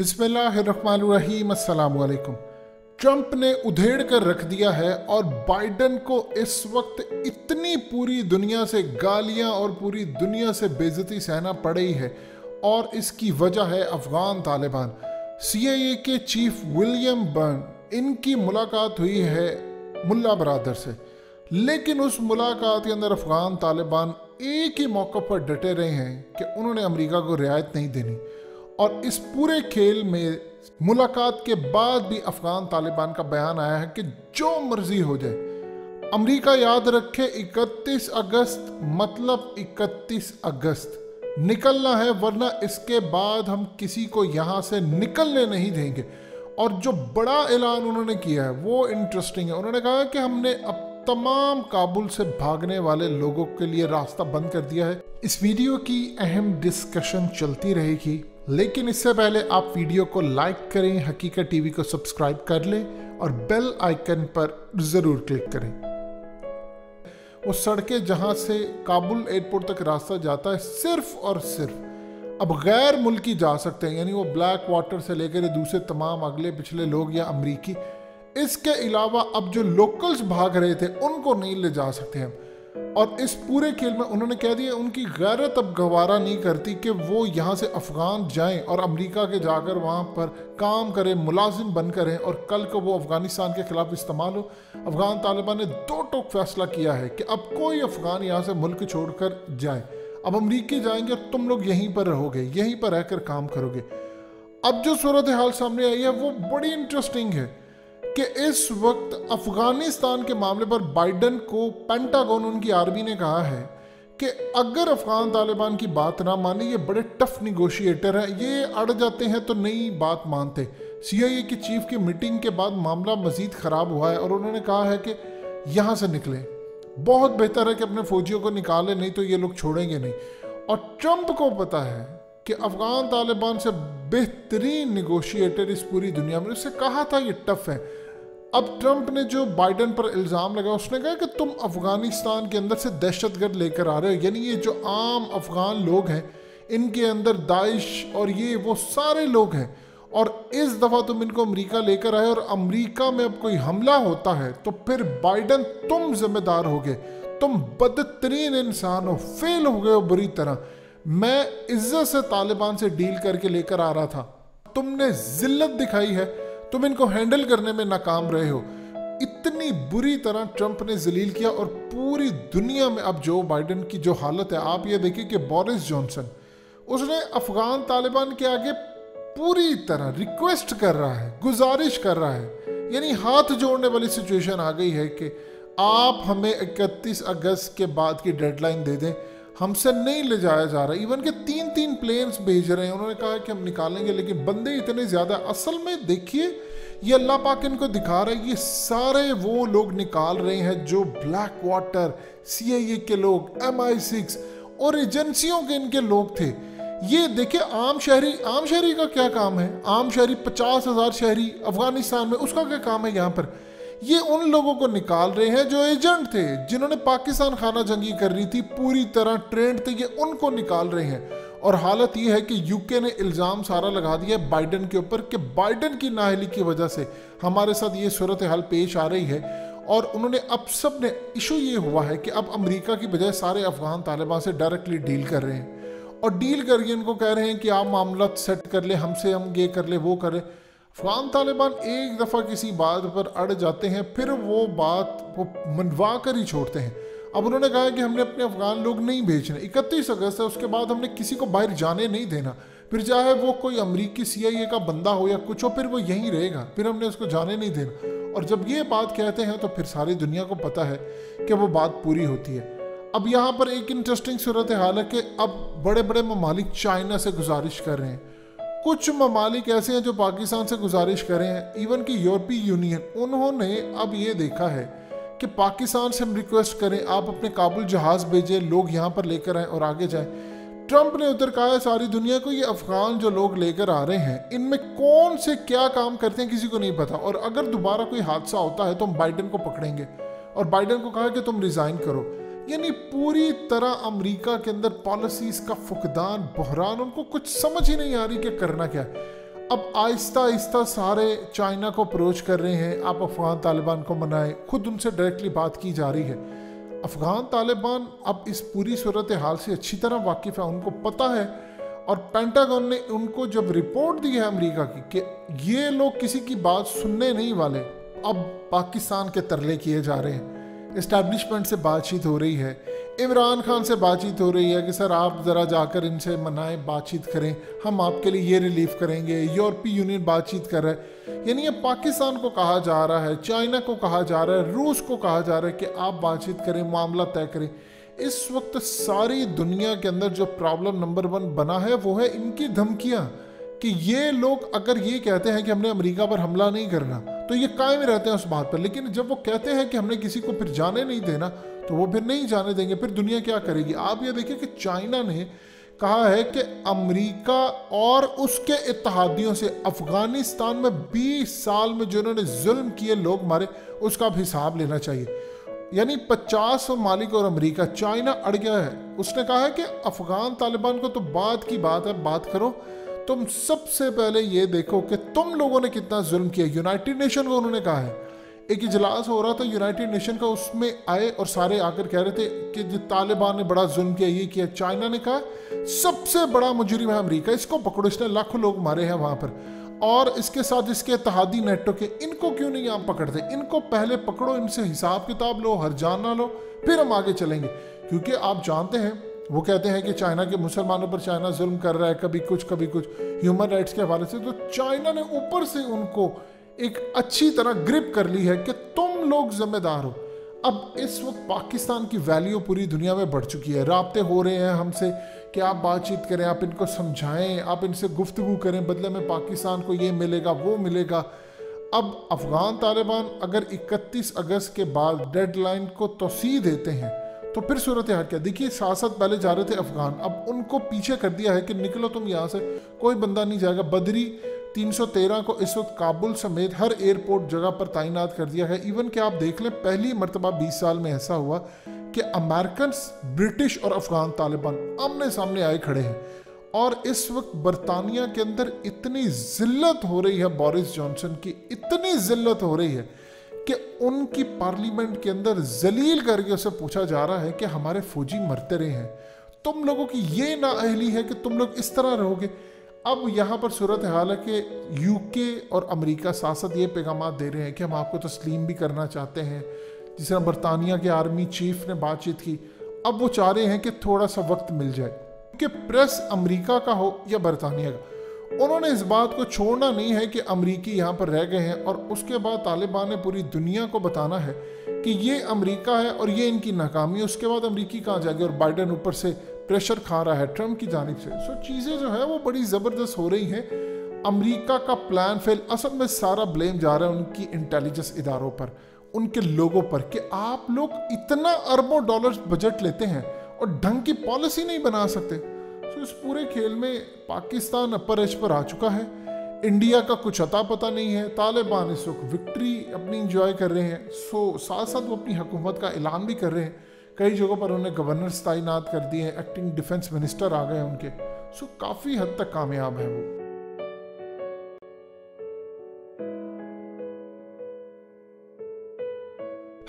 बिस्मिल्लाहिर्रहमानिर्रहीम अस्सलाम वालेकुम। ट्रंप ने उधेड़ कर रख दिया है और बाइडन को इस वक्त इतनी पूरी दुनिया से गालियां और पूरी दुनिया से बेइज्जती सहना पड़ रही है और इसकी वजह है अफगान तालिबान। CIA के चीफ विलियम बर्न, इनकी मुलाकात हुई है मुल्ला बरादर से, लेकिन उस मुलाकात के अंदर अफगान तालिबान एक ही मौके पर डटे रहे हैं कि उन्होंने अमेरिका को रियायत नहीं देनी। और इस पूरे खेल में मुलाकात के बाद भी अफगान तालिबान का बयान आया है कि जो मर्जी हो जाए, अमेरिका याद रखे 31 अगस्त मतलब 31 अगस्त निकलना है, वरना इसके बाद हम किसी को यहाँ से निकलने नहीं देंगे। और जो बड़ा ऐलान उन्होंने किया है वो इंटरेस्टिंग है। उन्होंने कहा कि हमने अब तमाम काबुल से भागने वाले लोगों के लिए रास्ता बंद कर दिया है। इस वीडियो की अहम डिस्कशन चलती रहेगी, लेकिन इससे पहले आप वीडियो को लाइक करें, हकीकत टीवी को सब्सक्राइब कर लें और बेल आइकन पर ज़रूर क्लिक करें। वो सड़कें जहां से काबुल एयरपोर्ट तक रास्ता जाता है सिर्फ और सिर्फ अब गैर मुल्की जा सकते हैं, यानी वो ब्लैक वाटर से लेकर दूसरे तमाम अगले पिछले लोग या अमरीकी। इसके अलावा अब जो लोकल्स भाग रहे थे उनको नहीं ले जा सकते हम। और इस पूरे खेल में उन्होंने कह दिया उनकी गैरत अब गवारा नहीं करती कि वो यहाँ से अफगान जाएं और अमेरिका के जाकर वहाँ पर काम करें, मुलाजिम बन करें और कल को वो अफगानिस्तान के खिलाफ इस्तेमाल हो। अफगान तालिबान ने दो टोक फैसला किया है कि अब कोई अफगान यहाँ से मुल्क छोड़कर जाए। अब अमरीकी जाएंगे और तुम लोग यहीं पर रहोगे, यहीं पर रहकर काम करोगे। अब जो सूरत हाल सामने आई है वो बड़ी इंटरेस्टिंग है कि इस वक्त अफगानिस्तान के मामले पर बाइडन को पेंटागन, उनकी आर्मी ने कहा है कि अगर अफगान तालिबान की बात ना माने, ये बड़े टफ निगोशिएटर हैं, ये अड़ जाते हैं तो नई बात मानते। CIA की चीफ की मीटिंग के बाद मामला मजीद ख़राब हुआ है और उन्होंने कहा है कि यहाँ से निकलें, बहुत बेहतर है कि अपने फौजियों को निकालें, नहीं तो ये लोग छोड़ेंगे नहीं। और ट्रंप को पता है कि अफगान तालिबान से बेहतरीन निगोशिएटर इस पूरी दुनिया में, उससे कहा था ये टफ है। अब ट्रंप ने जो बाइडन पर इल्ज़ाम लगाया, उसने कहा कि तुम अफगानिस्तान के अंदर से दहशतगर्द लेकर आ रहे हो, यानी ये जो आम अफगान लोग हैं इनके अंदर दाइश और ये वो सारे लोग हैं, और इस दफ़ा तुम इनको अमेरिका लेकर आए और अमेरिका में अब कोई हमला होता है तो फिर बाइडन तुम जिम्मेदार होगे, तुम बदतरीन इंसान हो, फेल हो गए हो बुरी तरह। मैं इज्जत से तालिबान से डील करके लेकर आ रहा था, तुमने जिल्लत दिखाई है, तुम इनको हैंडल करने में नाकाम रहे हो। इतनी बुरी तरह ट्रंप ने जलील किया। और पूरी दुनिया में अब जो बाइडन की जो हालत है, आप ये देखिए कि बोरिस जॉनसन, उसने अफगान तालिबान के आगे पूरी तरह रिक्वेस्ट कर रहा है, गुजारिश कर रहा है, यानी हाथ जोड़ने वाली सिचुएशन आ गई है कि आप हमें 31 अगस्त के बाद की डेडलाइन दे दें, हमसे नहीं ले जाया जा रहा। इवन के 3-3 प्लेन्स भेज रहे हैं, उन्होंने कहा कि हम निकालेंगे, लेकिन बंदे इतने ज़्यादा। असल में देखिए, ये अल्लाह पाक इनको दिखा रहा है, ये सारे वो लोग निकाल रहे हैं जो ब्लैक वाटर, CIA के लोग, MI6 और एजेंसियों के इनके लोग थे। ये देखिए आम शहरी का क्या काम है? आम शहरी 50,000 शहरी अफगानिस्तान में, उसका क्या काम है यहाँ पर? ये उन लोगों को निकाल रहे हैं जो एजेंट थे, जिन्होंने पाकिस्तान खाना जंगी कर रही थी, पूरी तरह ट्रेंड थे, ये उनको निकाल रहे हैं। और हालत ये है कि UK ने इल्ज़ाम सारा लगा दिया है बाइडन के ऊपर कि बाइडन की नाअहली की वजह से हमारे साथ ये सूरत हाल पेश आ रही है। और उन्होंने अब सब ने इशू ये हुआ है कि अब अमेरिका की बजाय सारे अफगान तालिबान से डायरेक्टली डील कर रहे हैं, और डील करके इनको कह रहे हैं कि आप मामला सेट कर ले, हमसे हम ये कर ले, वो कर ले। अफगान तालिबान एक दफ़ा किसी बात पर अड़ जाते हैं, फिर वो बात वो मनवा कर ही छोड़ते हैं। अब उन्होंने कहा कि हमने अपने अफगान लोग नहीं भेजने, 31 अगस्त है, उसके बाद हमने किसी को बाहर जाने नहीं देना, फिर चाहे वो कोई अमरीकी CIA का बंदा हो या कुछ हो, फिर वो यहीं रहेगा, फिर हमने उसको जाने नहीं देना। और जब ये बात कहते हैं तो फिर सारी दुनिया को पता है कि वो बात पूरी होती है। अब यहाँ पर एक इंटरेस्टिंग सूरत हाल है कि अब बड़े बड़े ममालिक चाइना से गुजारिश कर रहे हैं, कुछ ममालिक ऐसे हैं जो पाकिस्तान से गुजारिश कर रहे हैं, इवन कि यूरोपीय यूनियन, उन्होंने अब ये देखा है कि पाकिस्तान से हम रिक्वेस्ट करें आप अपने काबुल जहाज़ भेजें, लोग यहाँ पर लेकर आएँ और आगे जाएं। ट्रंप ने उधर कहा है सारी दुनिया को, ये अफगान जो लोग लेकर आ रहे हैं इनमें कौन से क्या काम करते हैं किसी को नहीं पता, और अगर दोबारा कोई हादसा होता है तो हम बाइडन को पकड़ेंगे। और बाइडन को कहा कि तुम रिज़ाइन करो। यानी पूरी तरह अमेरिका के अंदर पॉलिसीज का फुकदान, बहरान, उनको कुछ समझ ही नहीं आ रही कि करना क्या है। अब आहिस्ता आहिस्ता सारे चाइना को अप्रोच कर रहे हैं, आप अफगान तालिबान को मनाएं, खुद उनसे डायरेक्टली बात की जा रही है। अफगान तालिबान अब इस पूरी सूरत हाल से अच्छी तरह वाकिफ है, उनको पता है। और पेंटागन ने उनको जब रिपोर्ट दी है अमेरिका की कि ये लोग किसी की बात सुनने नहीं वाले, अब पाकिस्तान के तरले किए जा रहे हैं। इस्टेब्लिशमेंट से बातचीत हो रही है, इमरान खान से बातचीत हो रही है कि सर आप ज़रा जाकर इनसे मनाएं, बातचीत करें, हम आपके लिए ये रिलीफ करेंगे। यूरोपीय यूनियन बातचीत कर रहा है, यानी ये पाकिस्तान को कहा जा रहा है, चाइना को कहा जा रहा है, रूस को कहा जा रहा है कि आप बातचीत करें, मामला तय करें। इस वक्त सारी दुनिया के अंदर जो प्रॉब्लम नंबर 1 बना है वो है इनकी धमकियां, कि ये लोग अगर ये कहते हैं कि हमने अमेरिका पर हमला नहीं करना तो ये कायम रहते हैं उस बात पर, लेकिन जब वो कहते हैं कि हमने किसी को फिर जाने नहीं देना तो वो फिर नहीं जाने देंगे। फिर दुनिया क्या करेगी? आप ये देखिए कि चाइना ने कहा है कि अमेरिका और उसके इत्तेहादियों से अफगानिस्तान में 20 साल में जो उन्होंने जुल्म किए, लोग मारे, उसका अब हिसाब लेना चाहिए। यानी 50 ममालिक और अमेरिका, चाइना अड़ गया है। उसने कहा है कि अफगान तालिबान को तो बात की बात है, बात करो, तुम सबसे पहले ये देखो कि तुम लोगों ने कितना जुल्म किया। यूनाइटेड नेशन को उन्होंने कहा है, एक इजलास हो रहा था यूनाइटेड नेशन का, उसमें आए और सारे आकर कह रहे थे कि जो तालिबान ने बड़ा जुल्म किया, ये किया। चाइना ने कहा सबसे बड़ा मुजरिम है अमेरिका, इसको पकड़ो, इसने लाखों लोग मारे हैं वहां पर, और इसके साथ इसके इत्तेहादी नेटो के, इनको क्यों नहीं आप पकड़ते? इनको पहले पकड़ो, इनसे हिसाब किताब लो, हरजाना लो, फिर हम आगे चलेंगे। क्योंकि आप जानते हैं वो कहते हैं कि चाइना के मुसलमानों पर चाइना जुल्म कर रहा है, कभी कुछ ह्यूमन राइट्स के हवाले से। तो चाइना ने ऊपर से उनको एक अच्छी तरह ग्रिप कर ली है कि तुम लोग जिम्मेदार हो। अब इस वक्त पाकिस्तान की वैल्यू पूरी दुनिया में बढ़ चुकी है, राब्ते हो रहे हैं हमसे कि आप बातचीत करें, आप इनको समझाएं, आप इनसे गुफ्तगू करें, बदले में पाकिस्तान को ये मिलेगा वो मिलेगा। अब अफगान तालिबान अगर 31 अगस्त के बाद डेडलाइन को तोसी देते हैं तो फिर सूरत हाल क्या? देखिए, साथ पहले जा रहे थे अफगान, अब उनको पीछे कर दिया है कि निकलो तुम यहाँ से, कोई बंदा नहीं जाएगा। बदरी 313 को इस वक्त काबुल समेत हर एयरपोर्ट जगह पर तैनात कर दिया है। इवन कि आप देख लें, पहली मरतबा 20 साल में ऐसा हुआ कि अमेरिकन, ब्रिटिश और अफगान तालिबान आमने सामने आए खड़े हैं। और इस वक्त बरतानिया के अंदर इतनी जिल्लत हो रही है, बोरिस जॉनसन की इतनी जिल्लत हो रही है कि उनकी पार्लियामेंट के अंदर जलील करके उसे पूछा जा रहा है कि हमारे फौजी मरते रहे हैं, तुम लोगों की ये नाअहली है कि तुम लोग इस तरह रहोगे। अब यहाँ पर सूरत हाल है कि यूके और अमेरिका साथ ये पैगाम दे रहे हैं कि हम आपको तस्लीम भी करना चाहते हैं। जिस तरह बरतानिया के आर्मी चीफ ने बातचीत की, अब वो चाह रहे हैं कि थोड़ा सा वक्त मिल जाए, कि प्रेस अमेरिका का हो या बरतानिया का, उन्होंने इस बात को छोड़ना नहीं है कि अमरीकी यहाँ पर रह गए हैं। और उसके बाद तालिबान ने पूरी दुनिया को बताना है कि ये अमेरिका है और ये इनकी नाकामी है। उसके बाद अमरीकी कहाँ जाएगी? और बाइडेन ऊपर से प्रेशर खा रहा है ट्रम्प की जानिब से। सो चीज़ें जो है वो बड़ी ज़बरदस्त हो रही हैं। अमेरिका का प्लान फेल, असल में सारा ब्लेम जा रहा है उनकी इंटेलिजेंस इदारों पर, उनके लोगों पर, कि आप लोग इतना अरबों डॉलर्स बजट लेते हैं और ढंग की पॉलिसी नहीं बना सकते। तो इस पूरे खेल में पाकिस्तान अपर एज पर आ चुका है, इंडिया का कुछ अता पता नहीं है। तालिबान इस वक्त विक्ट्री अपनी इंजॉय कर रहे हैं, सो साथ साथ वो अपनी हुकूमत का ऐलान भी कर रहे हैं। कई जगहों पर उन्होंने गवर्नर्स तैनात कर दिए हैं, एक्टिंग डिफेंस मिनिस्टर आ गए हैं उनके। सो काफ़ी हद तक कामयाब है वो।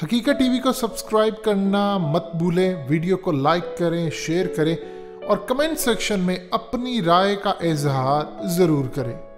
हकीकत टीवी को सब्सक्राइब करना मत भूलें, वीडियो को लाइक करें, शेयर करें और कमेंट सेक्शन में अपनी राय का इजहार ज़रूर करें।